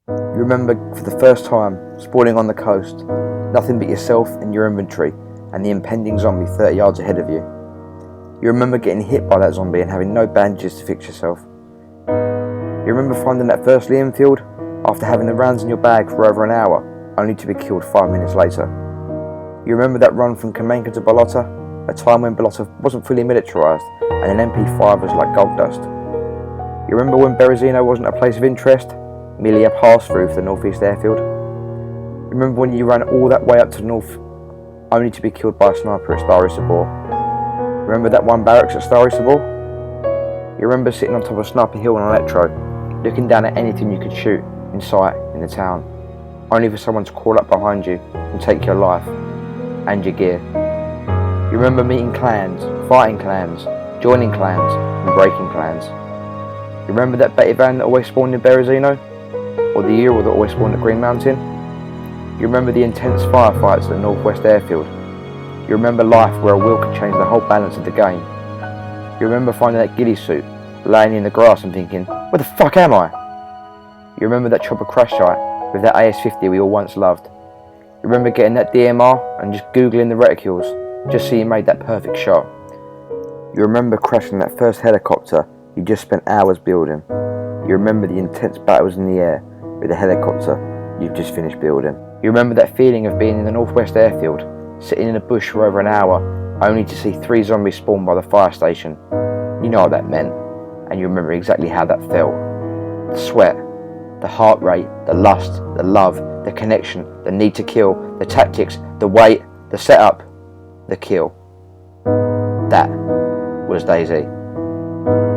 You remember for the first time spawning on the coast, nothing but yourself and your inventory and the impending zombie 30 yards ahead of you. You remember getting hit by that zombie and having no bandages to fix yourself. You remember finding that first Liam field after having the rounds in your bag for over an hour, only to be killed 5 minutes later. You remember that run from Kamenka to Balota, a time when Balota wasn't fully militarised and an MP5 was like gold dust. You remember when Berezino wasn't a place of interest, merely a pass-through for the northeast airfield. You remember when you ran all that way up to the north, only to be killed by a sniper at Stari Sabor. Remember that one barracks at Stari Sabor? You remember sitting on top of Sniper Hill on Electro, looking down at anything you could shoot in sight in the town, only for someone to crawl up behind you and take your life and your gear. You remember meeting clans, fighting clans, joining clans and breaking clans. You remember that Betty van that always spawned in Berezino? Or the Ural that always spawned at Green Mountain? You remember the intense firefights at the northwest airfield? You remember life where a will could change the whole balance of the game? You remember finding that ghillie suit, laying in the grass and thinking, where the fuck am I? You remember that chopper crash site with that AS-50 we all once loved? You remember getting that DMR and just googling the reticules, just so you made that perfect shot? You remember crashing that first helicopter you just spent hours building? You remember the intense battles in the air with the helicopter you've just finished building? You remember that feeling of being in the northwest airfield, sitting in a bush for over an hour, only to see 3 zombies spawn by the fire station? You know what that meant, and you remember exactly how that felt. The sweat, the heart rate, the lust, the love, the connection, the need to kill, the tactics, the wait, the setup, the kill. That was DayZ.